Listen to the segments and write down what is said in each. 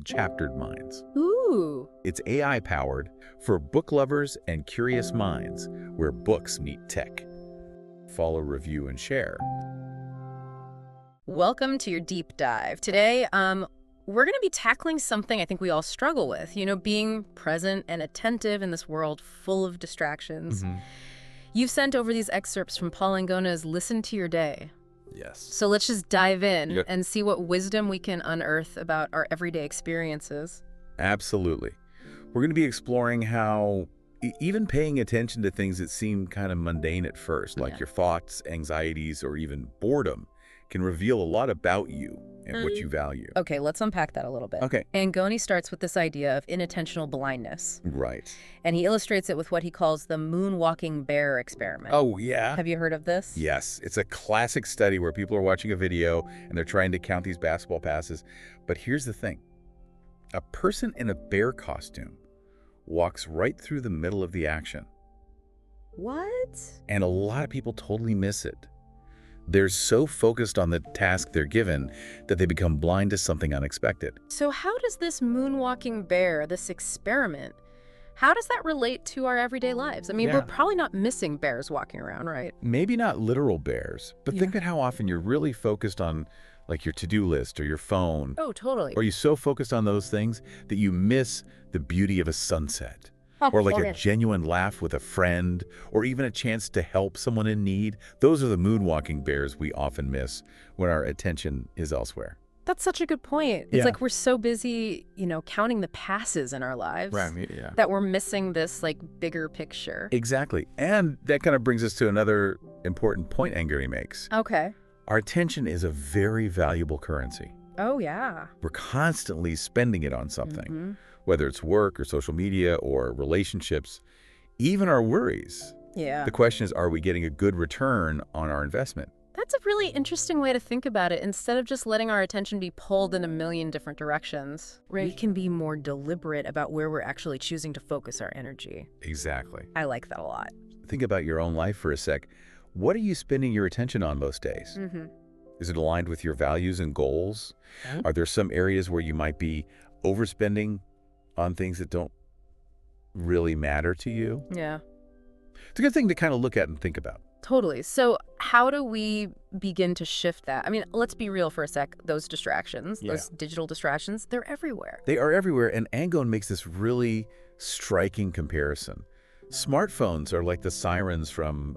Chaptered Minds. Ooh. It's AI-powered for book lovers and curious minds where books meet tech. Follow, review, and share. Welcome to your deep dive. Today, we're going to be tackling something I think we all struggle with, being present and attentive in this world full of distractions. You've sent over these excerpts from Paul Angone's Listen to Your Day. Yes. So let's just dive in Yep. and see what wisdom we can unearth about our everyday experiences. Absolutely. We're going to be exploring how even paying attention to things that seem kind of mundane at first, like your thoughts, anxieties, or even boredom, can reveal a lot about you and what you value. Okay, let's unpack that a little bit. Okay. Angone starts with this idea of inattentional blindness, Right. and he illustrates it with what he calls the moonwalking bear experiment. Oh, yeah? Have you heard of this? Yes. It's a classic study where people are watching a video and they're trying to count these basketball passes. But here's the thing. A person in a bear costume walks right through the middle of the action. What? And a lot of people totally miss it. They're so focused on the task they're given that they become blind to something unexpected. So how does this moonwalking bear, this experiment, how does that relate to our everyday lives? I mean, Yeah. we're probably not missing bears walking around, right? Maybe not literal bears, but think about how often you're really focused on like your to-do list or your phone. Oh, totally. Or you're so focused on those things that you miss the beauty of a sunset. Or like a genuine laugh with a friend, or even a chance to help someone in need. Those are the moonwalking bears we often miss when our attention is elsewhere. That's such a good point. It's Yeah. like we're so busy, counting the passes in our lives Yeah. that we're missing this bigger picture. Exactly. And that kind of brings us to another important point Angone makes. Okay. Our attention is a very valuable currency. Oh, yeah. We're constantly spending it on something, Mhm. whether it's work or social media or relationships, even our worries. Yeah. The question is, are we getting a good return on our investment? That's a really interesting way to think about it. Instead of just letting our attention be pulled in a million different directions, we can be more deliberate about where we're actually choosing to focus our energy. Exactly. I like that a lot. Think about your own life for a sec. What are you spending your attention on most days? Mm-hmm. Is it aligned with your values and goals? Are there some areas where you might be overspending on things that don't really matter to you? Yeah. It's a good thing to kind of look at and think about. Totally. So how do we begin to shift that? I mean, let's be real for a sec. Those distractions, those digital distractions, they're everywhere. They are everywhere, and Angone makes this really striking comparison. Smartphones are like the sirens from,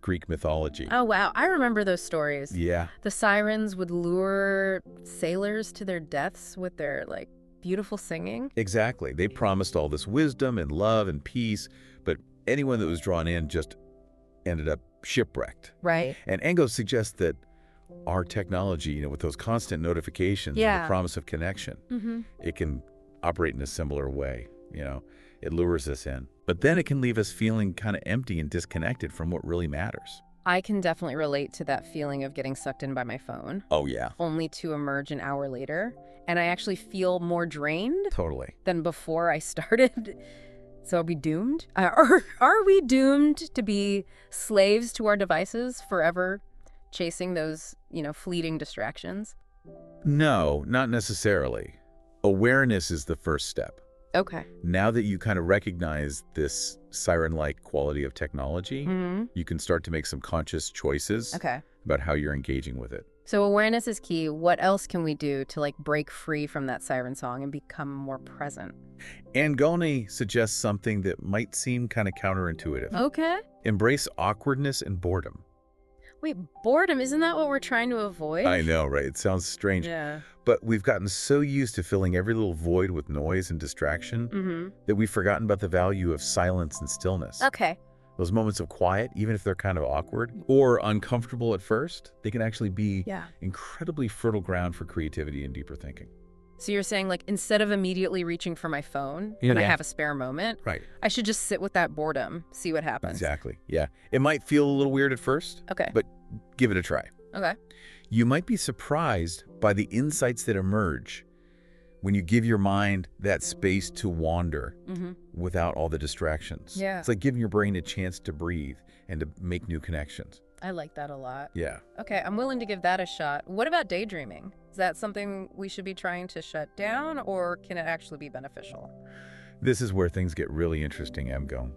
Greek mythology. Oh, wow. I remember those stories. Yeah. The sirens would lure sailors to their deaths with their, beautiful singing. Exactly. They promised all this wisdom and love and peace, but anyone that was drawn in just ended up shipwrecked. Right. And Angone suggests that our technology, with those constant notifications, and the promise of connection, it can operate in a similar way. It lures us in. But then it can leave us feeling kind of empty and disconnected from what really matters. I can definitely relate to that feeling of getting sucked in by my phone, Oh, yeah. only to emerge an hour later. And I actually feel more drained Totally. than before I started. So are we doomed? Are we doomed to be slaves to our devices forever, chasing those, fleeting distractions? No, not necessarily. Awareness is the first step. Okay. Now that you kind of recognize this siren-like quality of technology, you can start to make some conscious choices Okay. about how you're engaging with it. So awareness is key. What else can we do to break free from that siren song and become more present? Angone suggests something that might seem kind of counterintuitive. Okay. Embrace awkwardness and boredom. Wait, boredom, isn't that what we're trying to avoid? I know, right? It sounds strange. Yeah. But we've gotten so used to filling every little void with noise and distraction that we've forgotten about the value of silence and stillness. Okay. Those moments of quiet, even if they're kind of awkward or uncomfortable at first, they can actually be incredibly fertile ground for creativity and deeper thinking. So you're saying, instead of immediately reaching for my phone when I have a spare moment, Right. I should just sit with that boredom, see what happens. Exactly. Yeah. It might feel a little weird at first, Okay. but give it a try. Okay. You might be surprised by the insights that emerge when you give your mind that space to wander without all the distractions. Yeah. It's like giving your brain a chance to breathe and to make new connections. I like that a lot. Yeah. Okay, I'm willing to give that a shot. What about daydreaming? Is that something we should be trying to shut down, or can it actually be beneficial? This is where things get really interesting, Angone.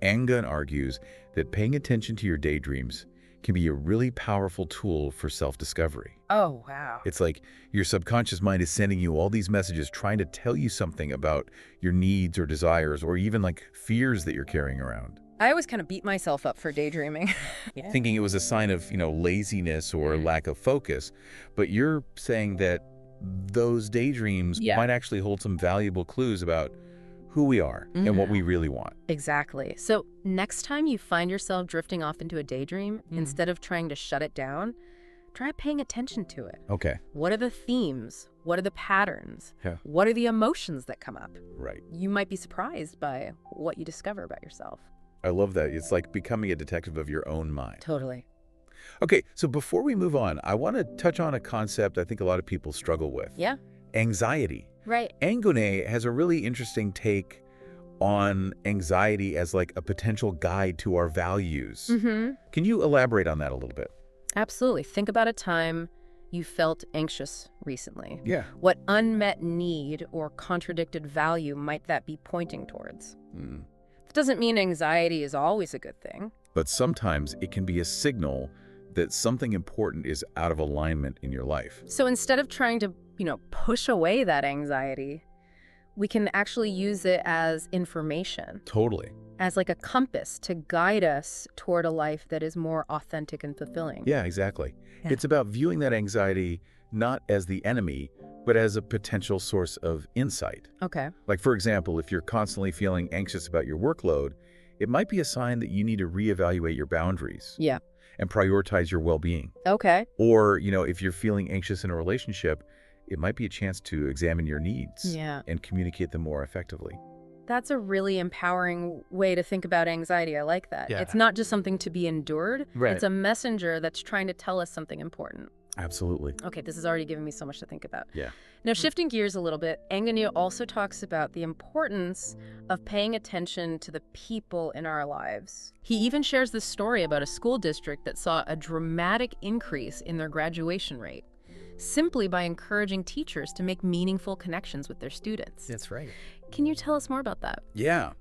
Angone argues that paying attention to your daydreams can be a really powerful tool for self-discovery. Oh, wow. It's like your subconscious mind is sending you all these messages trying to tell you something about your needs or desires or even like fears that you're carrying around. I always kind of beat myself up for daydreaming. Yeah. Thinking it was a sign of, laziness or lack of focus. But you're saying that those daydreams might actually hold some valuable clues about who we are and what we really want. Exactly. So next time you find yourself drifting off into a daydream, instead of trying to shut it down, try paying attention to it. Okay. What are the themes? What are the patterns? Yeah. What are the emotions that come up? Right. You might be surprised by what you discover about yourself. I love that. It's like becoming a detective of your own mind. Totally. Okay, so before we move on, I want to touch on a concept I think a lot of people struggle with. Yeah. Anxiety. Right. Angone has a really interesting take on anxiety as like a potential guide to our values. Can you elaborate on that a little bit? Absolutely. Think about a time you felt anxious recently. Yeah. What unmet need or contradicted value might that be pointing towards? It doesn't mean anxiety is always a good thing. But sometimes it can be a signal that something important is out of alignment in your life. So instead of trying to, push away that anxiety, we can actually use it as information. Totally. As like a compass to guide us toward a life that is more authentic and fulfilling. Yeah, exactly. Yeah. It's about viewing that anxiety not as the enemy, but as a potential source of insight. Okay. Like, for example, if you're constantly feeling anxious about your workload, it might be a sign that you need to reevaluate your boundaries. Yeah. And prioritize your well-being. Okay. Or, if you're feeling anxious in a relationship, it might be a chance to examine your needs and communicate them more effectively. That's a really empowering way to think about anxiety. I like that. Yeah. It's not just something to be endured. Right. It's a messenger that's trying to tell us something important. Absolutely. Okay, this is already giving me so much to think about. Yeah. Now, shifting gears a little bit, Angone also talks about the importance of paying attention to the people in our lives. He even shares this story about a school district that saw a dramatic increase in their graduation rate, simply by encouraging teachers to make meaningful connections with their students. That's right. Can you tell us more about that? Yeah.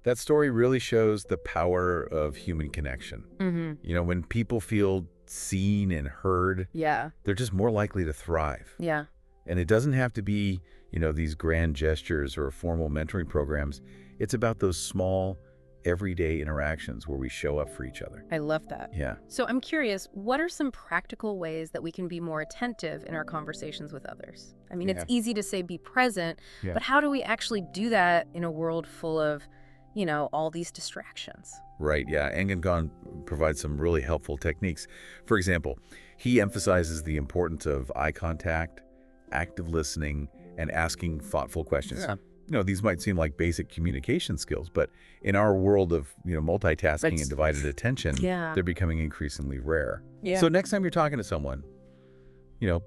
That story really shows the power of human connection. When people feel seen and heard, they're just more likely to thrive. Yeah. And it doesn't have to be, these grand gestures or formal mentoring programs. It's about those small, everyday interactions where we show up for each other. I love that. Yeah. So I'm curious, what are some practical ways that we can be more attentive in our conversations with others? I mean, it's easy to say be present, but how do we actually do that in a world full of, all these distractions? Right, yeah. Angone provides some really helpful techniques. For example, he emphasizes the importance of eye contact, active listening, and asking thoughtful questions. Yeah. These might seem like basic communication skills, but in our world of, multitasking and divided attention, they're becoming increasingly rare. Yeah. So next time you're talking to someone,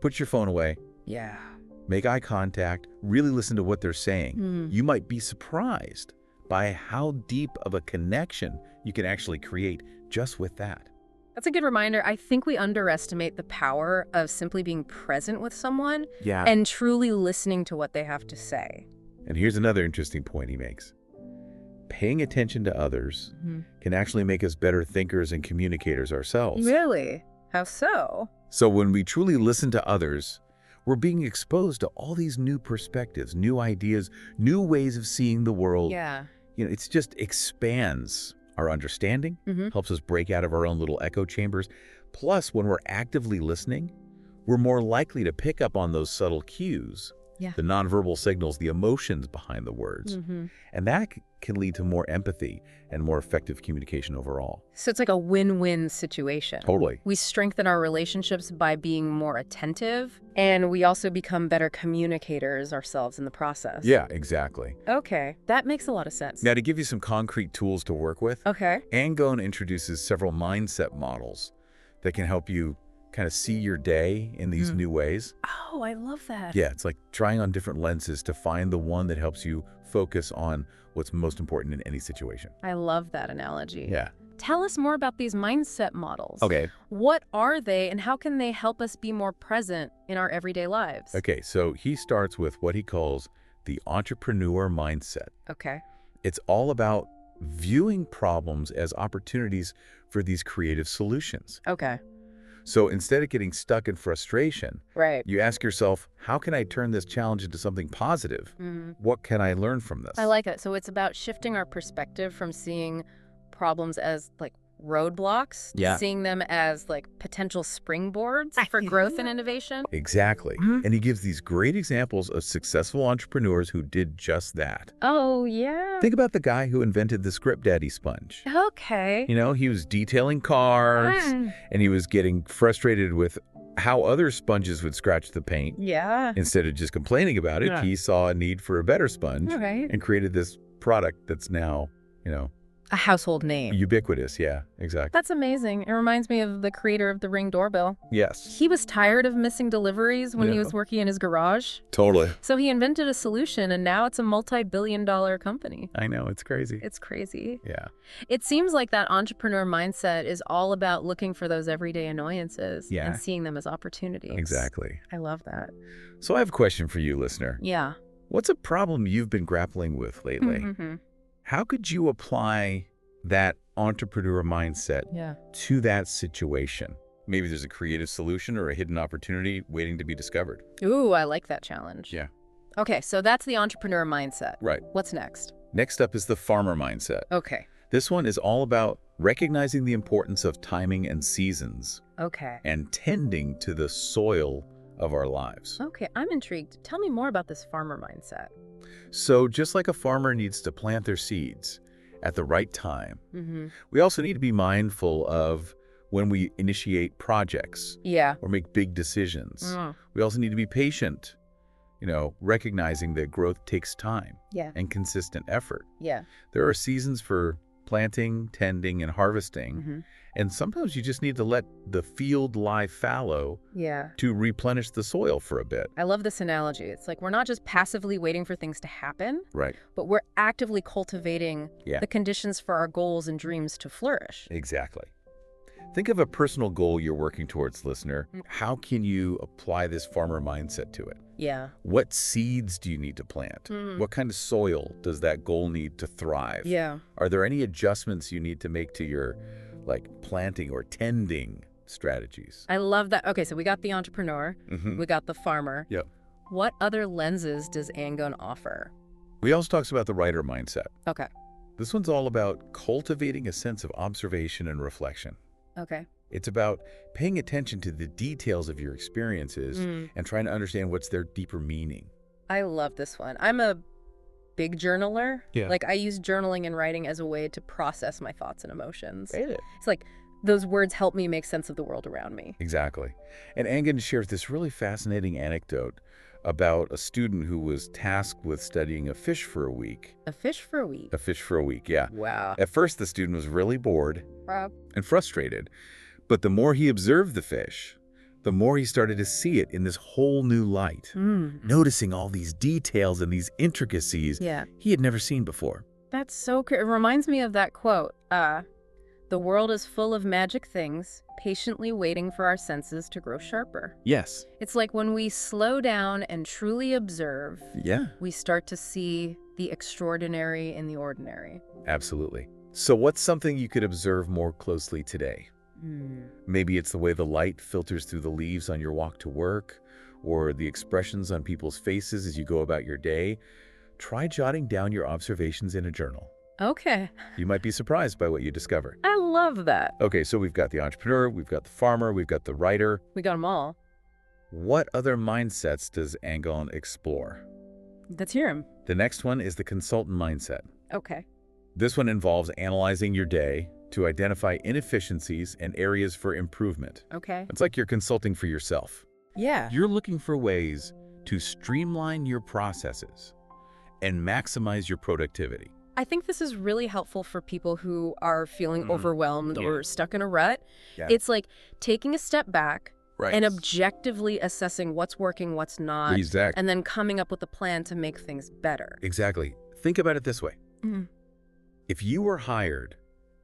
put your phone away, Yeah. make eye contact, really listen to what they're saying. You might be surprised by how deep of a connection you can actually create just with that. That's a good reminder. I think we underestimate the power of simply being present with someone Yeah. and truly listening to what they have to say. And here's another interesting point he makes. Paying attention to others can actually make us better thinkers and communicators ourselves. Really? How so? So when we truly listen to others, we're being exposed to all these new perspectives, new ideas, new ways of seeing the world. Yeah. It just expands our understanding, helps us break out of our own little echo chambers. Plus, when we're actively listening, we're more likely to pick up on those subtle cues, the nonverbal signals, the emotions behind the words. And that can lead to more empathy and more effective communication overall. So it's like a win-win situation. Totally. We strengthen our relationships by being more attentive, and we also become better communicators ourselves in the process. Yeah, exactly. Okay, that makes a lot of sense. Now, to give you some concrete tools to work with, Okay. Angone introduces several mindset models that can help you kind of see your day in these new ways. Oh, I love that. Yeah, it's like trying on different lenses to find the one that helps you focus on what's most important in any situation. I love that analogy. Yeah. Tell us more about these mindset models. Okay. What are they, and how can they help us be more present in our everyday lives? Okay, so he starts with what he calls the entrepreneur mindset. Okay. It's all about viewing problems as opportunities for these creative solutions. Okay. So instead of getting stuck in frustration, Right. you ask yourself, how can I turn this challenge into something positive? What can I learn from this? I like it. So it's about shifting our perspective from seeing problems as like roadblocks to seeing them as like potential springboards for growth and innovation. Exactly. And he gives these great examples of successful entrepreneurs who did just that. Oh, yeah. Think about the guy who invented the Script Daddy sponge. Okay. You know, he was detailing cars, and he was getting frustrated with how other sponges would scratch the paint. Yeah. Instead of just complaining about it, he saw a need for a better sponge and created this product that's now, A household name. ubiquitous. Yeah, exactly. That's amazing. It reminds me of the creator of the Ring doorbell. Yes. He was tired of missing deliveries when he was working in his garage. Totally. So he invented a solution, and now it's a multi-billion-dollar company. I know. It's crazy. It's crazy. Yeah. It seems like that entrepreneur mindset is all about looking for those everyday annoyances and seeing them as opportunities. Exactly. I love that. So I have a question for you, listener. Yeah. What's a problem you've been grappling with lately? How could you apply that entrepreneur mindset to that situation? Maybe there's a creative solution or a hidden opportunity waiting to be discovered. Ooh, I like that challenge. Yeah. Okay, so that's the entrepreneur mindset. Right. What's next? Next up is the farmer mindset. Okay. This one is all about recognizing the importance of timing and seasons Okay. and tending to the soil of our lives. Okay, I'm intrigued. Tell me more about this farmer mindset. So just like a farmer needs to plant their seeds at the right time, we also need to be mindful of when we initiate projects or make big decisions. We also need to be patient, recognizing that growth takes time and consistent effort. Yeah. There are seasons for planting, tending, and harvesting. And sometimes you just need to let the field lie fallow to replenish the soil for a bit. I love this analogy. It's like we're not just passively waiting for things to happen, but we're actively cultivating the conditions for our goals and dreams to flourish. Exactly. Think of a personal goal you're working towards, listener. How can you apply this farmer mindset to it? Yeah. What seeds do you need to plant? What kind of soil does that goal need to thrive? Yeah. Are there any adjustments you need to make to your planting or tending strategies? I love that. Okay, so we got the entrepreneur, we got the farmer. Yep. What other lenses does Angone offer? We also talks about the writer mindset. Okay. This one's all about cultivating a sense of observation and reflection. Okay. It's about paying attention to the details of your experiences and trying to understand what's their deeper meaning. I love this one. I'm a big journaler. Yeah. I use journaling and writing as a way to process my thoughts and emotions. Right. It's like those words help me make sense of the world around me. Exactly. And Angone shares this really fascinating anecdote about a student who was tasked with studying a fish for a week. A fish for a week? A fish for a week, yeah. Wow. At first, the student was really bored and frustrated. But the more he observed the fish, the more he started to see it in this whole new light, noticing all these details and these intricacies he had never seen before. That's so cool. It reminds me of that quote, the world is full of magic things, patiently waiting for our senses to grow sharper. Yes. It's like when we slow down and truly observe, we start to see the extraordinary in the ordinary. Absolutely. So what's something you could observe more closely today? Maybe it's the way the light filters through the leaves on your walk to work, or the expressions on people's faces as you go about your day. Try jotting down your observations in a journal. Okay. You might be surprised by what you discover. I love that. Okay, so we've got the entrepreneur, we've got the farmer, we've got the writer. We got them all. What other mindsets does Angone explore? Let's hear him. The next one is the consultant mindset. Okay. This one involves analyzing your day to identify inefficiencies and areas for improvement. Okay. It's like you're consulting for yourself. Yeah. You're looking for ways to streamline your processes and maximize your productivity. I think this is really helpful for people who are feeling overwhelmed or stuck in a rut. Yeah. It's like taking a step back and objectively assessing what's working, what's not, and then coming up with a plan to make things better. Exactly. Think about it this way. If you were hired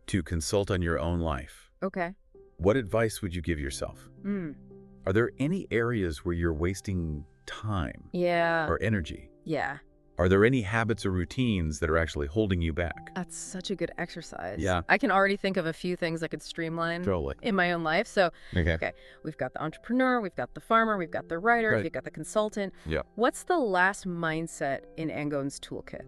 to consult on your own life. Okay. What advice would you give yourself? Are there any areas where you're wasting time or energy? Yeah. Are there any habits or routines that are actually holding you back? That's such a good exercise. Yeah. I can already think of a few things I could streamline Totally. in my own life. So, Okay. we've got the entrepreneur, we've got the farmer, we've got the writer, Right. we've got the consultant. Yeah. What's the last mindset in Angone's toolkit?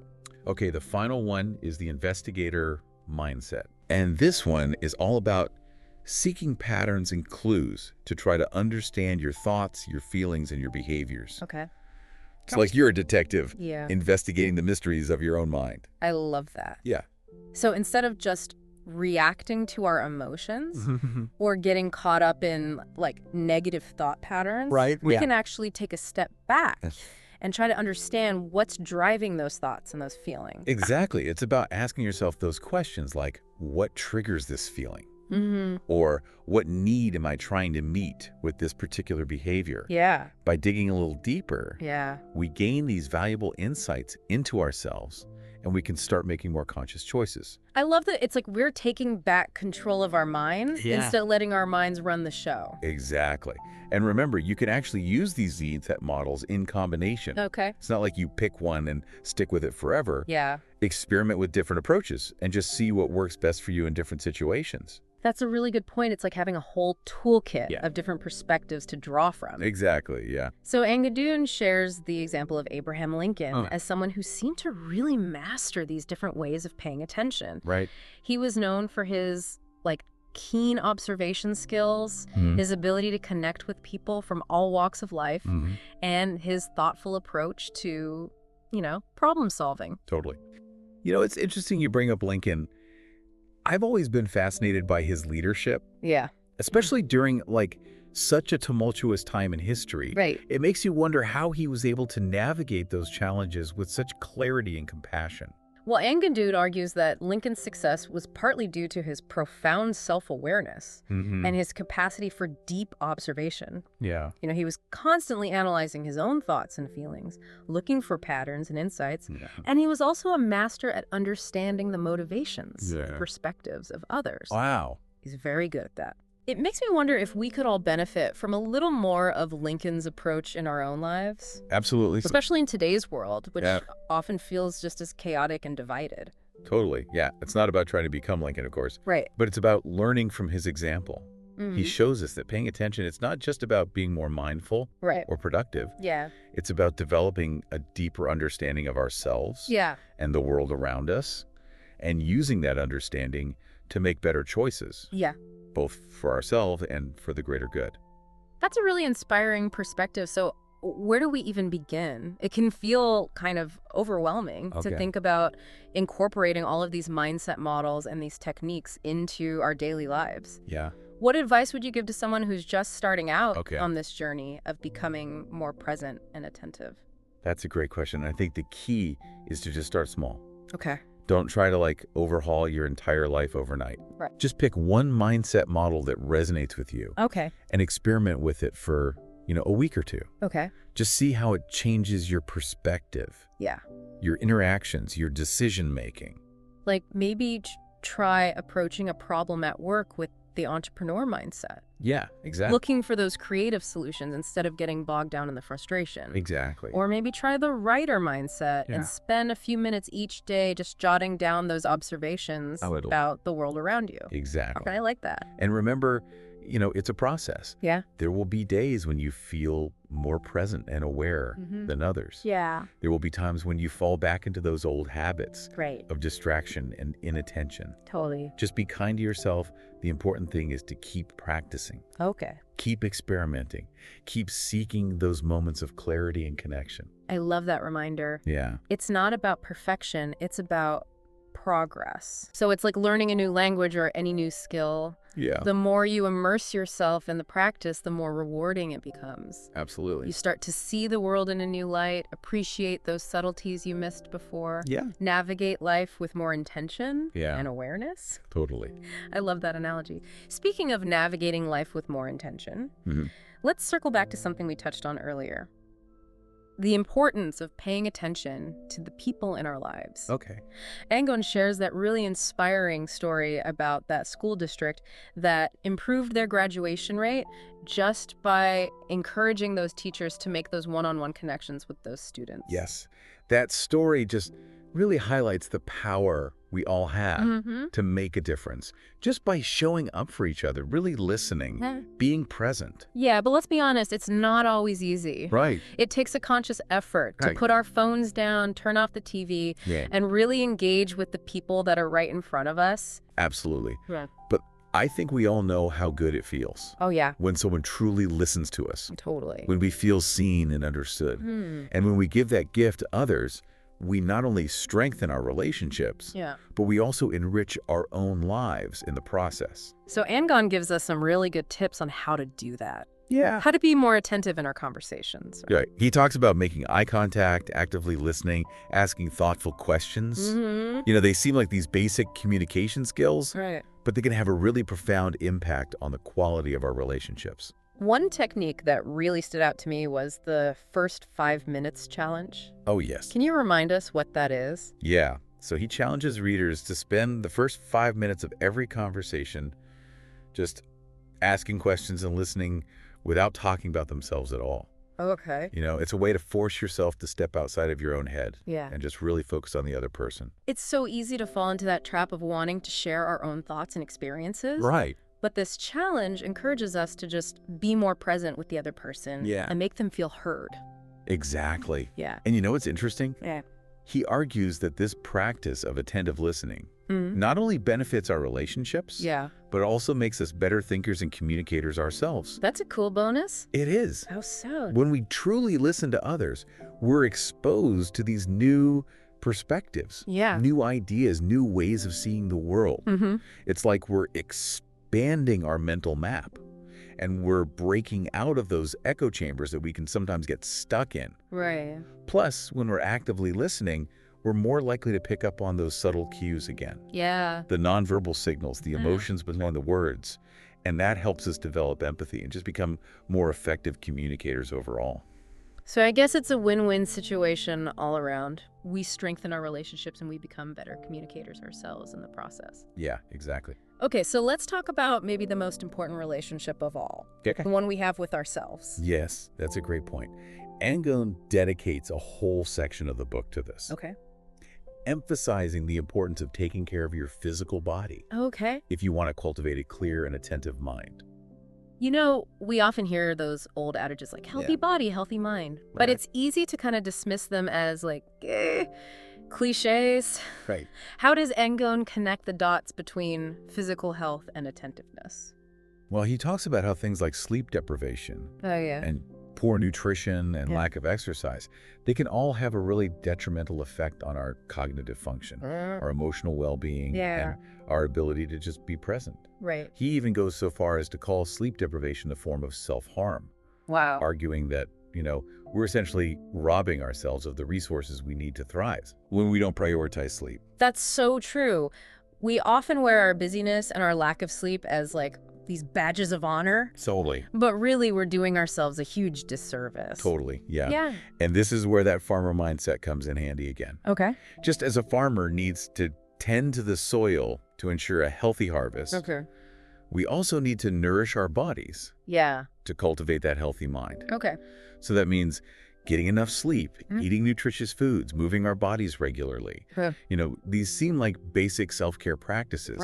Okay, the final one is the investigator mindset. And this one is all about seeking patterns and clues to try to understand your thoughts, your feelings, and your behaviors. Okay. It's like you're a detective Yeah. investigating the mysteries of your own mind. I love that. Yeah. So instead of just reacting to our emotions or getting caught up in like negative thought patterns, we can actually take a step back and try to understand what's driving those thoughts and those feelings. Exactly. It's about asking yourself those questions like, what triggers this feeling? Or what need am I trying to meet with this particular behavior? Yeah. By digging a little deeper, Yeah. we gain these valuable insights into ourselves, and we can start making more conscious choices. I love that it's like we're taking back control of our minds instead of letting our minds run the show. Exactly. And remember, you can actually use these Z-set models in combination. Okay. It's not like you pick one and stick with it forever. Yeah. Experiment with different approaches and just see what works best for you in different situations. That's a really good point. It's like having a whole toolkit of different perspectives to draw from. Exactly, yeah. So Angone shares the example of Abraham Lincoln as someone who seemed to really master these different ways of paying attention. Right. He was known for his keen observation skills, his ability to connect with people from all walks of life, and his thoughtful approach to, problem solving. Totally. It's interesting you bring up Lincoln. I've always been fascinated by his leadership. Yeah. Especially during, such a tumultuous time in history. Right. It makes you wonder how he was able to navigate those challenges with such clarity and compassion. Well, Angone argues that Lincoln's success was partly due to his profound self-awareness and his capacity for deep observation. Yeah. He was constantly analyzing his own thoughts and feelings, looking for patterns and insights, and he was also a master at understanding the motivations, perspectives of others. Wow. He's very good at that. It makes me wonder if we could all benefit from a little more of Lincoln's approach in our own lives. Absolutely. Especially in today's world, which often feels just as chaotic and divided. Totally. Yeah. It's not about trying to become Lincoln, of course. Right. But it's about learning from his example. He shows us that paying attention, it's not just about being more mindful or productive. Yeah. It's about developing a deeper understanding of ourselves and the world around us, and using that understanding to make better choices. Yeah. Both for ourselves and for the greater good. That's a really inspiring perspective. So where do we even begin? It can feel kind of overwhelming to think about incorporating all of these mindset models and these techniques into our daily lives. Yeah. What advice would you give to someone who's just starting out on this journey of becoming more present and attentive? That's a great question. I think the key is to just start small. Okay. Don't try to overhaul your entire life overnight. Right. Just pick one mindset model that resonates with you. Okay. And experiment with it for, a week or two. Okay. Just see how it changes your perspective. Yeah. Your interactions, your decision making. Maybe try approaching a problem at work with the entrepreneur mindset. Yeah, exactly. Looking for those creative solutions instead of getting bogged down in the frustration. Exactly. Or maybe try the writer mindset and spend a few minutes each day just jotting down those observations about the world around you. Exactly. Okay, I like that. And remember, it's a process. Yeah. There will be days when you feel more present and aware than others. Yeah. There will be times when you fall back into those old habits Right. of distraction and inattention. Totally. Just be kind to yourself. The important thing is to keep practicing. Okay. Keep experimenting. Keep seeking those moments of clarity and connection. I love that reminder. Yeah. It's not about perfection. It's about progress. So it's like learning a new language or any new skill. Yeah. The more you immerse yourself in the practice, the more rewarding it becomes. Absolutely. You start to see the world in a new light, appreciate those subtleties you missed before. Yeah. Navigate life with more intention and awareness. Totally. I love that analogy. Speaking of navigating life with more intention, let's circle back to something we touched on earlier. the importance of paying attention to the people in our lives. Okay. Angone shares that really inspiring story about that school district that improved their graduation rate just by encouraging those teachers to make those one-on-one connections with those students. Yes. That story just really highlights the power we all have to make a difference just by showing up for each other, really listening, being present. Yeah, but let's be honest, it's not always easy. Right. It takes a conscious effort to put our phones down, turn off the TV, and really engage with the people that are right in front of us. Absolutely. Yeah. But I think we all know how good it feels. Oh, yeah. When someone truly listens to us. Totally. When we feel seen and understood. And when we give that gift to others, we not only strengthen our relationships, but we also enrich our own lives in the process. So Angone gives us some really good tips on how to do that. Yeah. How to be more attentive in our conversations. Right. He talks about making eye contact, actively listening, asking thoughtful questions. They seem like these basic communication skills, but they can have a really profound impact on the quality of our relationships. One technique that really stood out to me was the first 5 minutes challenge. Oh, yes. Can you remind us what that is? Yeah. So he challenges readers to spend the first 5 minutes of every conversation just asking questions and listening without talking about themselves at all. Okay. It's a way to force yourself to step outside of your own head and just really focus on the other person. It's so easy to fall into that trap of wanting to share our own thoughts and experiences. Right. But this challenge encourages us to just be more present with the other person and make them feel heard. Exactly. Yeah. And what's interesting? Yeah. He argues that this practice of attentive listening not only benefits our relationships, but also makes us better thinkers and communicators ourselves. That's a cool bonus. It is. How so? When we truly listen to others, we're exposed to these new perspectives, new ideas, new ways of seeing the world. It's like we're expanding our mental map, and we're breaking out of those echo chambers that we can sometimes get stuck in. Right. Plus, when we're actively listening, we're more likely to pick up on those subtle cues again. Yeah. The nonverbal signals, the emotions behind the words, and that helps us develop empathy and just become more effective communicators overall. So I guess it's a win-win situation all around. We strengthen our relationships and we become better communicators ourselves in the process. Yeah, exactly. Okay, so let's talk about maybe the most important relationship of all. Okay. The one we have with ourselves. Yes, that's a great point. Angone dedicates a whole section of the book to this. Okay. Emphasizing the importance of taking care of your physical body Okay. if you want to cultivate a clear and attentive mind. We often hear those old adages like healthy body, healthy mind. But it's easy to kind of dismiss them as like cliches. Right. How does Angone connect the dots between physical health and attentiveness? Well, he talks about how things like sleep deprivation and poor nutrition and lack of exercise, they can all have a really detrimental effect on our cognitive function, our emotional well-being, and our ability to just be present. Right. He even goes so far as to call sleep deprivation a form of self-harm, arguing that, we're essentially robbing ourselves of the resources we need to thrive when we don't prioritize sleep. That's so true. We often wear our busyness and our lack of sleep as like these badges of honor. Totally. But really, we're doing ourselves a huge disservice. Totally, yeah. And this is where that farmer mindset comes in handy again. Okay. Just as a farmer needs to tend to the soil to ensure a healthy harvest, we also need to nourish our bodies to cultivate that healthy mind. Okay. So that means getting enough sleep, eating nutritious foods, moving our bodies regularly. These seem like basic self-care practices,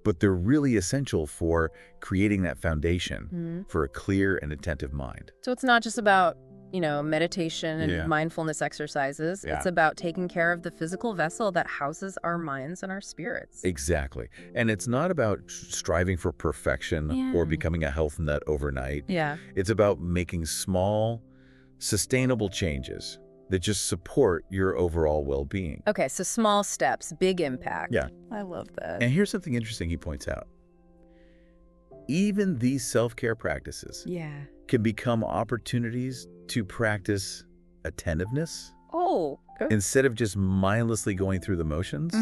but they're really essential for creating that foundation for a clear and attentive mind. So it's not just about, meditation and mindfulness exercises. It's about taking care of the physical vessel that houses our minds and our spirits. Exactly. And it's not about striving for perfection or becoming a health nut overnight. It's about making small, sustainable changes that just support your overall well-being. Okay, so small steps, big impact. Yeah. I love that. And here's something interesting he points out. Even these self-care practices can become opportunities to practice attentiveness. Oh, good. Instead of just mindlessly going through the motions,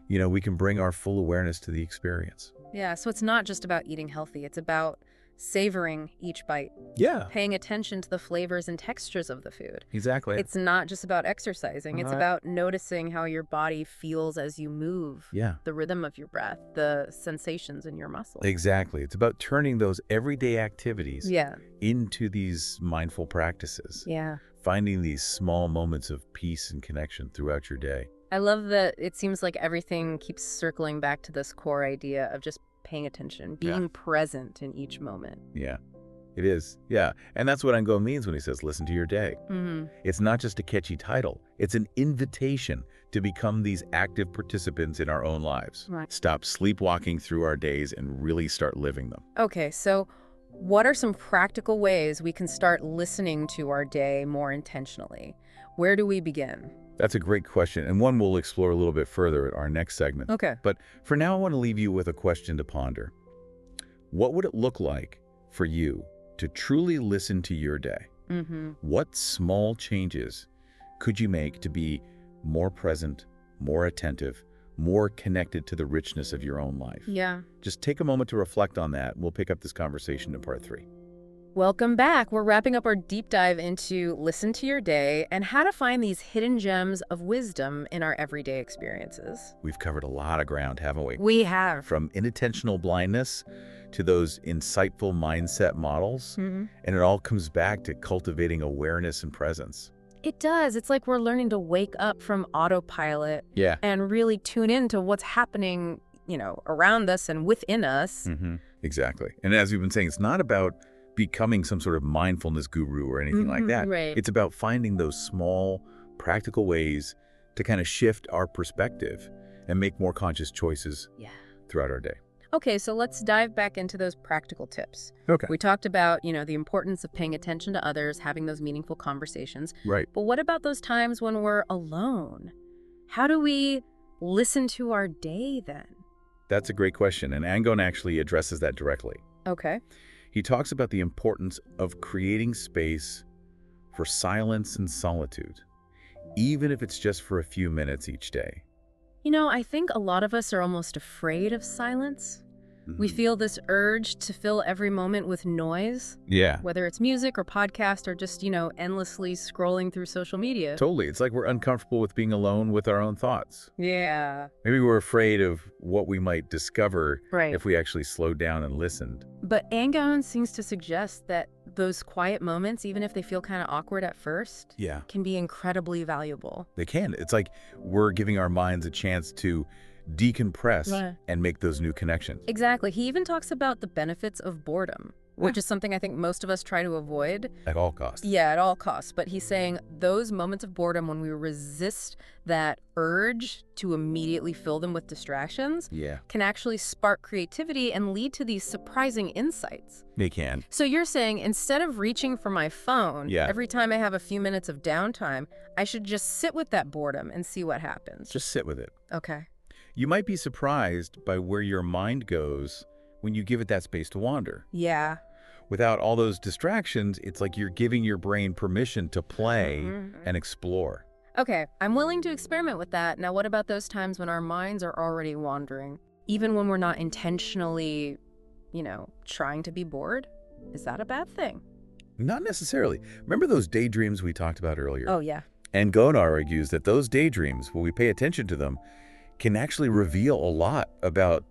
we can bring our full awareness to the experience. Yeah, so it's not just about eating healthy. It's about savoring each bite. Yeah. Paying attention to the flavors and textures of the food. Exactly. It's not just about exercising. It's about noticing how your body feels as you move. Yeah. The rhythm of your breath, the sensations in your muscles. Exactly. It's about turning those everyday activities Yeah. into these mindful practices. Yeah. Finding these small moments of peace and connection throughout your day. I love that it seems like everything keeps circling back to this core idea of just paying attention, being present in each moment. Yeah, it is. Yeah. And that's what Angone means when he says, listen to your day. It's not just a catchy title. It's an invitation to become these active participants in our own lives. Right. Stop sleepwalking through our days and really start living them. Okay, so what are some practical ways we can start listening to our day more intentionally? Where do we begin? That's a great question, and one we'll explore a little bit further at our next segment. Okay. But for now, I want to leave you with a question to ponder. What would it look like for you to truly listen to your day? What small changes could you make to be more present, more attentive, more connected to the richness of your own life? Yeah. Just take a moment to reflect on that. We'll pick up this conversation in part 3. Welcome back. We're wrapping up our deep dive into listen to your day and how to find these hidden gems of wisdom in our everyday experiences. We've covered a lot of ground, haven't we? We have. From inattentional blindness to those insightful mindset models. And it all comes back to cultivating awareness and presence. It does. It's like we're learning to wake up from autopilot and really tune into what's happening, around us and within us. Exactly. And as we've been saying, it's not about becoming some sort of mindfulness guru or anything like that. Right. It's about finding those small, practical ways to kind of shift our perspective and make more conscious choices throughout our day. Okay, so let's dive back into those practical tips. Okay. We talked about, the importance of paying attention to others, having those meaningful conversations. Right. But what about those times when we're alone? How do we listen to our day then? That's a great question, and Angone actually addresses that directly. Okay. He talks about the importance of creating space for silence and solitude, even if it's just for a few minutes each day. I think a lot of us are almost afraid of silence. We feel this urge to fill every moment with noise. Yeah. Whether it's music or podcast or just, endlessly scrolling through social media. Totally. It's like we're uncomfortable with being alone with our own thoughts. Yeah. Maybe we're afraid of what we might discover Right. if we actually slowed down and listened. But Angone seems to suggest that those quiet moments, even if they feel kind of awkward at first, can be incredibly valuable. They can. It's like we're giving our minds a chance to decompress and make those new connections. Exactly. He even talks about the benefits of boredom, which is something I think most of us try to avoid. At all costs. Yeah, at all costs. But he's saying those moments of boredom when we resist that urge to immediately fill them with distractions can actually spark creativity and lead to these surprising insights. They can. So you're saying instead of reaching for my phone every time I have a few minutes of downtime, I should just sit with that boredom and see what happens. Just sit with it. Okay. You might be surprised by where your mind goes when you give it that space to wander. Yeah. Without all those distractions, it's like you're giving your brain permission to play and explore. Okay, I'm willing to experiment with that. Now, what about those times when our minds are already wandering? Even when we're not intentionally, trying to be bored? Is that a bad thing? Not necessarily. Remember those daydreams we talked about earlier? Oh, yeah. Angone argues that those daydreams, when we pay attention to them, can actually reveal a lot about,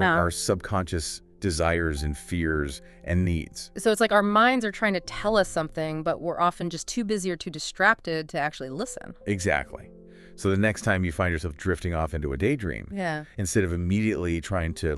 our subconscious desires and fears and needs. So it's like our minds are trying to tell us something, but we're often just too busy or too distracted to actually listen. Exactly. So the next time you find yourself drifting off into a daydream, instead of immediately trying to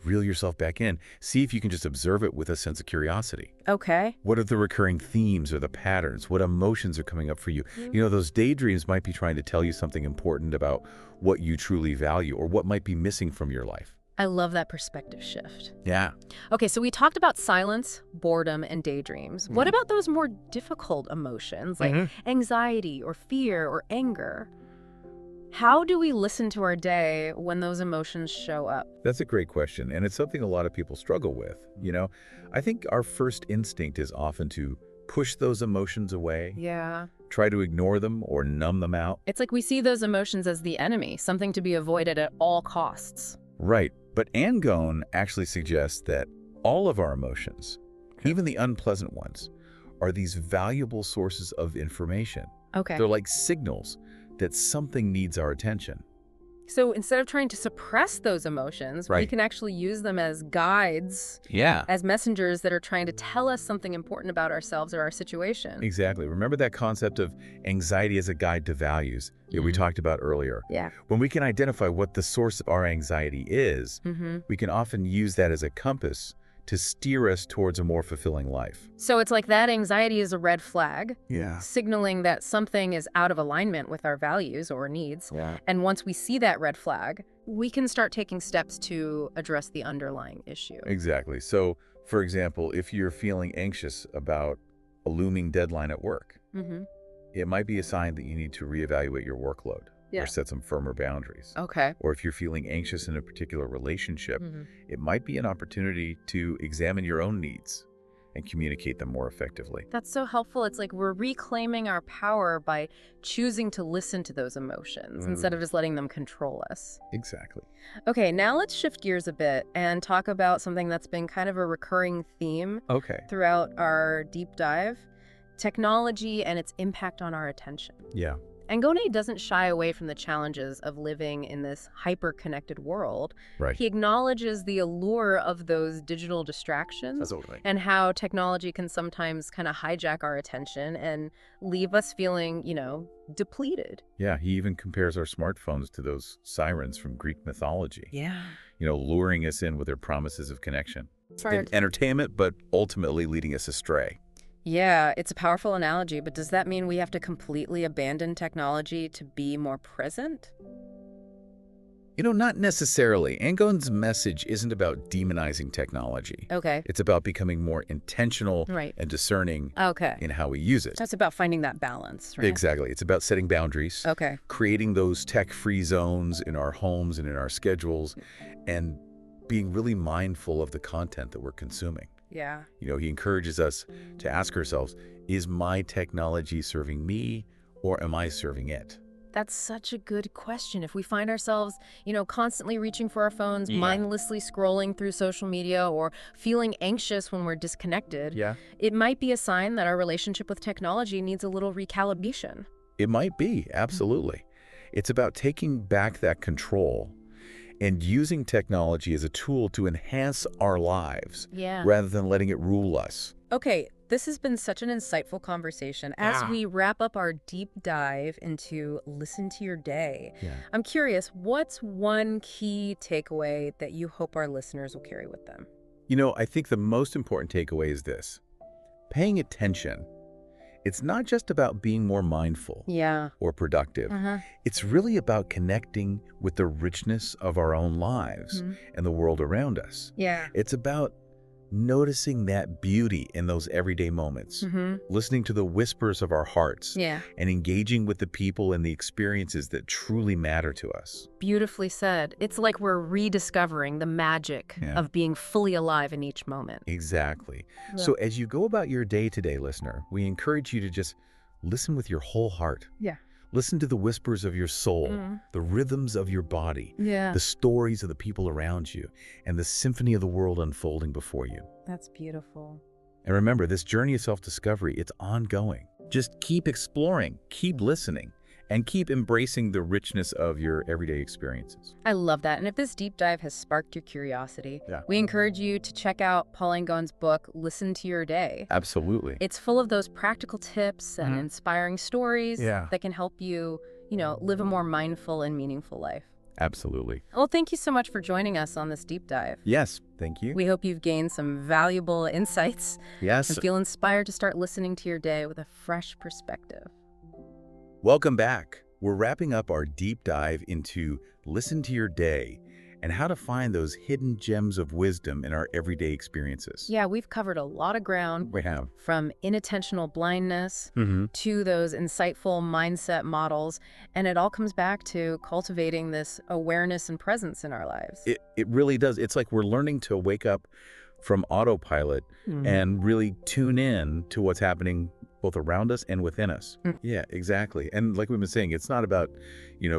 reel yourself back in, see if you can just observe it with a sense of curiosity. Okay. What are the recurring themes or the patterns? What emotions are coming up for you? Those daydreams might be trying to tell you something important about what you truly value or what might be missing from your life. I love that perspective shift. Yeah. Okay, so we talked about silence, boredom, and daydreams. What about those more difficult emotions like anxiety or fear or anger? How do we listen to our day when those emotions show up? That's a great question, and it's something a lot of people struggle with. I think our first instinct is often to push those emotions away. Yeah. Try to ignore them or numb them out. It's like we see those emotions as the enemy, something to be avoided at all costs. Right, but Angone actually suggests that all of our emotions, even the unpleasant ones, are these valuable sources of information. Okay. They're like signals that something needs our attention. So instead of trying to suppress those emotions, we Right. can actually use them as guides, Yeah. as messengers that are trying to tell us something important about ourselves or our situation. Exactly. Remember that concept of anxiety as a guide to values that we talked about earlier? Yeah. When we can identify what the source of our anxiety is, we can often use that as a compass to steer us towards a more fulfilling life. So it's like that anxiety is a red flag, Yeah. signaling that something is out of alignment with our values or needs. Yeah. And once we see that red flag, we can start taking steps to address the underlying issue. Exactly. So, for example, if you're feeling anxious about a looming deadline at work, it might be a sign that you need to reevaluate your workload or set some firmer boundaries. Okay. Or if you're feeling anxious in a particular relationship, it might be an opportunity to examine your own needs and communicate them more effectively. That's so helpful. It's like we're reclaiming our power by choosing to listen to those emotions instead of just letting them control us. Exactly. Okay, now let's shift gears a bit and talk about something that's been kind of a recurring theme Okay. throughout our deep dive: technology and its impact on our attention. Yeah. Angone doesn't shy away from the challenges of living in this hyper-connected world. Right. He acknowledges the allure of those digital distractions Absolutely. and how technology can sometimes kind of hijack our attention and leave us feeling, depleted. Yeah, he even compares our smartphones to those sirens from Greek mythology. Yeah. Luring us in with their promises of connection. Sorry. Entertainment, but ultimately leading us astray. Yeah, it's a powerful analogy, but does that mean we have to completely abandon technology to be more present? Not necessarily. Angone's message isn't about demonizing technology. Okay. It's about becoming more intentional Right. and discerning Okay. in how we use it. That's about finding that balance, right? Exactly. It's about setting boundaries, Okay. creating those tech-free zones in our homes and in our schedules, and being really mindful of the content that we're consuming. Yeah. He encourages us to ask ourselves, is my technology serving me or am I serving it? That's such a good question. If we find ourselves, constantly reaching for our phones, mindlessly scrolling through social media, or feeling anxious when we're disconnected, it might be a sign that our relationship with technology needs a little recalibration. It might be, absolutely. It's about taking back that control and using technology as a tool to enhance our lives rather than letting it rule us. Okay, this has been such an insightful conversation. As we wrap up our deep dive into Listen to Your Day, I'm curious, what's one key takeaway that you hope our listeners will carry with them? I think the most important takeaway is this. Paying attention. It's not just about being more mindful or productive. It's really about connecting with the richness of our own lives and the world around us. It's about noticing that beauty in those everyday moments, listening to the whispers of our hearts, and engaging with the people and the experiences that truly matter to us. Beautifully said. It's like we're rediscovering the magic of being fully alive in each moment. Exactly. So as you go about your day today, listener, we encourage you to just listen with your whole heart. Listen to the whispers of your soul, the rhythms of your body, the stories of the people around you, and the symphony of the world unfolding before you. That's beautiful. And remember, this journey of self-discovery, it's ongoing. Just keep exploring, keep listening, and keep embracing the richness of your everyday experiences. I love that. And if this deep dive has sparked your curiosity, we encourage you to check out Paul Angone's book, Listen to Your Day. Absolutely. It's full of those practical tips and inspiring stories that can help you, live a more mindful and meaningful life. Absolutely. Well, thank you so much for joining us on this deep dive. Yes, thank you. We hope you've gained some valuable insights Yes. and feel inspired to start listening to your day with a fresh perspective. Welcome back. We're wrapping up our deep dive into Listen to Your Day and how to find those hidden gems of wisdom in our everyday experiences. Yeah, we've covered a lot of ground. We have. From inattentional blindness to those insightful mindset models. And it all comes back to cultivating this awareness and presence in our lives. It really does. It's like we're learning to wake up from autopilot and really tune in to what's happening both around us and within us. Yeah, exactly. And like we've been saying, it's not about,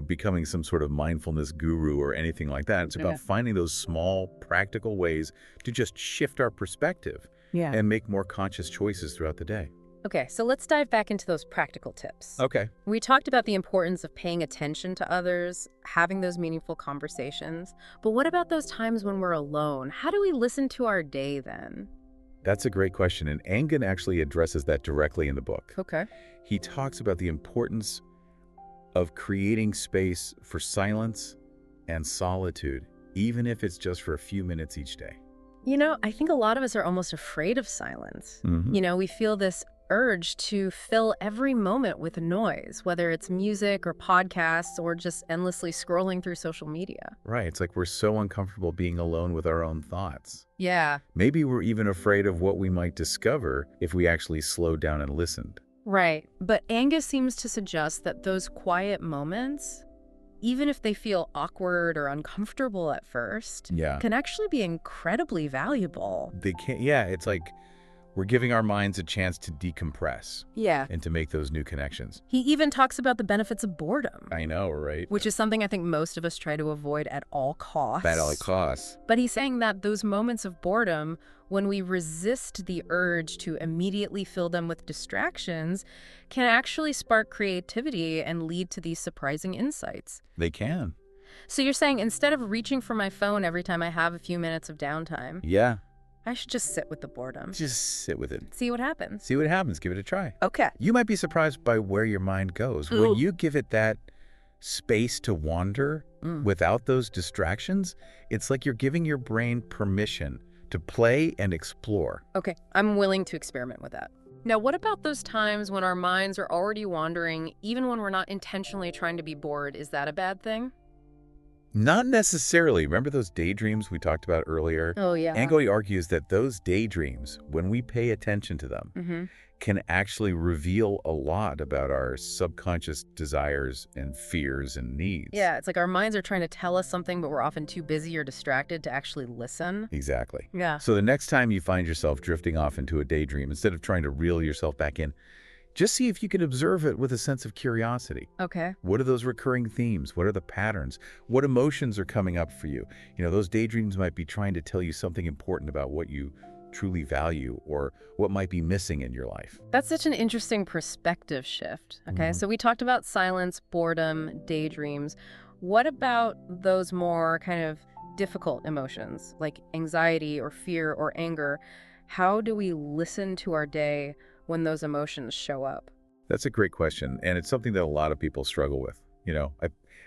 becoming some sort of mindfulness guru or anything like that. It's about finding those small, practical ways to just shift our perspective and make more conscious choices throughout the day. Okay, so let's dive back into those practical tips. Okay. We talked about the importance of paying attention to others, having those meaningful conversations. But what about those times when we're alone? How do we listen to our day then? That's a great question, and Angone actually addresses that directly in the book. Okay. He talks about the importance of creating space for silence and solitude, even if it's just for a few minutes each day. I think a lot of us are almost afraid of silence. Mm-hmm. We feel this urge to fill every moment with noise, whether it's music or podcasts or just endlessly scrolling through social media. Right. It's like we're so uncomfortable being alone with our own thoughts. Yeah. Maybe we're even afraid of what we might discover if we actually slowed down and listened. Right. But Angus seems to suggest that those quiet moments, even if they feel awkward or uncomfortable at first, can actually be incredibly valuable. They can't, it's like we're giving our minds a chance to decompress. Yeah. And to make those new connections. He even talks about the benefits of boredom. I know, right? Which is something I think most of us try to avoid at all costs. At all costs. But he's saying that those moments of boredom, when we resist the urge to immediately fill them with distractions, can actually spark creativity and lead to these surprising insights. They can. So you're saying instead of reaching for my phone every time I have a few minutes of downtime, I should just sit with the boredom. Just sit with it. See what happens. See what happens. Give it a try. Okay. You might be surprised by where your mind goes. When you give it that space to wander without those distractions, it's like you're giving your brain permission to play and explore. Okay, I'm willing to experiment with that. Now, what about those times when our minds are already wandering, even when we're not intentionally trying to be bored? Is that a bad thing? Not necessarily. Remember those daydreams we talked about earlier? Oh, yeah. Angone argues that those daydreams, when we pay attention to them, can actually reveal a lot about our subconscious desires and fears and needs. Yeah, it's like our minds are trying to tell us something, but we're often too busy or distracted to actually listen. Exactly. Yeah. So the next time you find yourself drifting off into a daydream, instead of trying to reel yourself back in, just see if you can observe it with a sense of curiosity. Okay. What are those recurring themes? What are the patterns? What emotions are coming up for you? Those daydreams might be trying to tell you something important about what you truly value or what might be missing in your life. That's such an interesting perspective shift. Okay, so we talked about silence, boredom, daydreams. What about those more kind of difficult emotions like anxiety or fear or anger? How do we listen to our day when those emotions show up? That's a great question, and it's something that a lot of people struggle with.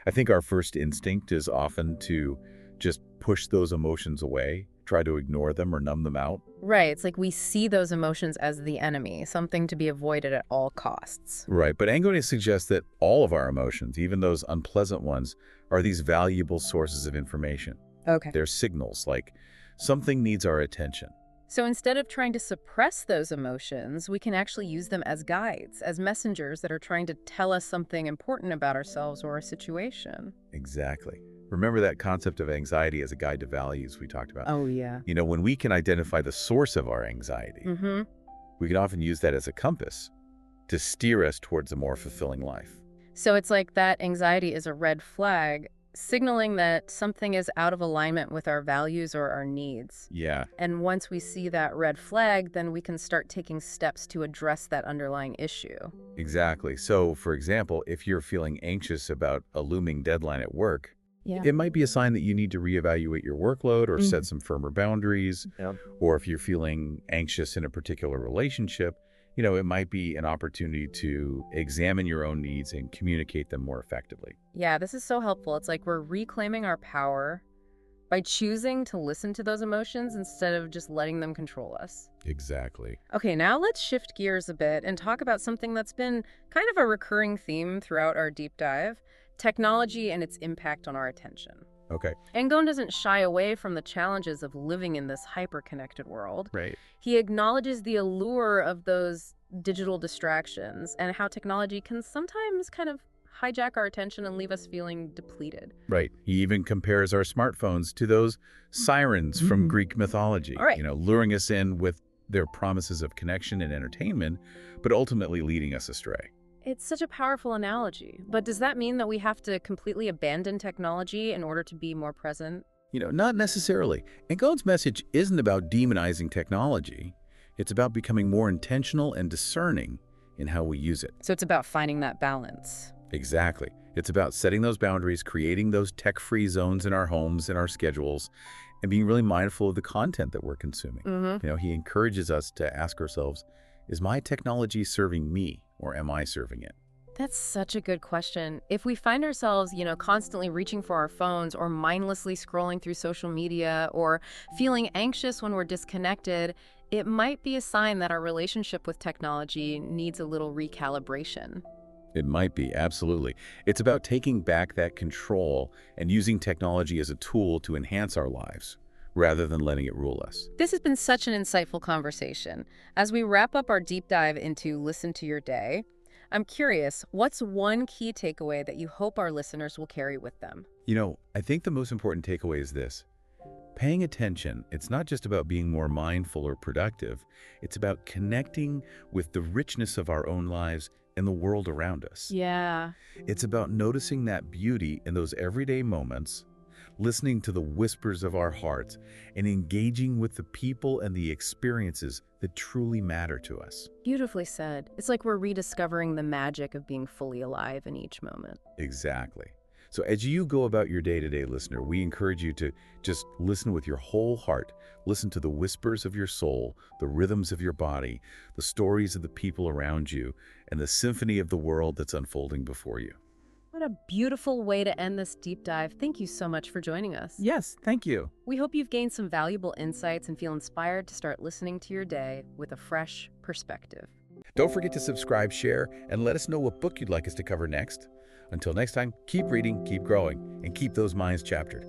I think our first instinct is often to just push those emotions away, try to ignore them or numb them out. Right, it's like we see those emotions as the enemy, something to be avoided at all costs. Right, but Angone suggests that all of our emotions, even those unpleasant ones, are these valuable sources of information. Okay. They're signals, like something needs our attention. So instead of trying to suppress those emotions, we can actually use them as guides, as messengers that are trying to tell us something important about ourselves or a situation. Exactly. Remember that concept of anxiety as a guide to values we talked about? Oh, yeah. When we can identify the source of our anxiety, we can often use that as a compass to steer us towards a more fulfilling life. So it's like that anxiety is a red flag, signaling that something is out of alignment with our values or our needs. Yeah. And once we see that red flag, then we can start taking steps to address that underlying issue. Exactly. So, for example, if you're feeling anxious about a looming deadline at work, it might be a sign that you need to reevaluate your workload or set some firmer boundaries. Or if you're feeling anxious in a particular relationship, it might be an opportunity to examine your own needs and communicate them more effectively. Yeah, this is so helpful. It's like we're reclaiming our power by choosing to listen to those emotions instead of just letting them control us. Exactly. Okay, now let's shift gears a bit and talk about something that's been kind of a recurring theme throughout our deep dive: technology and its impact on our attention. Okay. Angone doesn't shy away from the challenges of living in this hyper-connected world. Right. He acknowledges the allure of those digital distractions and how technology can sometimes kind of hijack our attention and leave us feeling depleted. Right. He even compares our smartphones to those sirens from Greek mythology, All right. Luring us in with their promises of connection and entertainment, but ultimately leading us astray. It's such a powerful analogy. But does that mean that we have to completely abandon technology in order to be more present? Not necessarily. Angone's message isn't about demonizing technology. It's about becoming more intentional and discerning in how we use it. So it's about finding that balance. Exactly. It's about setting those boundaries, creating those tech-free zones in our homes, in our schedules, and being really mindful of the content that we're consuming. He encourages us to ask ourselves, is my technology serving me or am I serving it? That's such a good question. If we find ourselves, constantly reaching for our phones or mindlessly scrolling through social media or feeling anxious when we're disconnected, it might be a sign that our relationship with technology needs a little recalibration. It might be, absolutely. It's about taking back that control and using technology as a tool to enhance our lives, rather than letting it rule us. This has been such an insightful conversation. As we wrap up our deep dive into Listen to Your Day, I'm curious, what's one key takeaway that you hope our listeners will carry with them? I think the most important takeaway is this. Paying attention, it's not just about being more mindful or productive. It's about connecting with the richness of our own lives and the world around us. Yeah. It's about noticing that beauty in those everyday moments, listening to the whispers of our hearts, and engaging with the people and the experiences that truly matter to us. Beautifully said. It's like we're rediscovering the magic of being fully alive in each moment. Exactly. So as you go about your day-to-day, listener, we encourage you to just listen with your whole heart. Listen to the whispers of your soul, the rhythms of your body, the stories of the people around you, and the symphony of the world that's unfolding before you. What a beautiful way to end this deep dive. Thank you so much for joining us. Yes, thank you. We hope you've gained some valuable insights and feel inspired to start listening to your day with a fresh perspective. Don't forget to subscribe, share, and let us know what book you'd like us to cover next. Until next time, keep reading, keep growing, and keep those minds chaptered.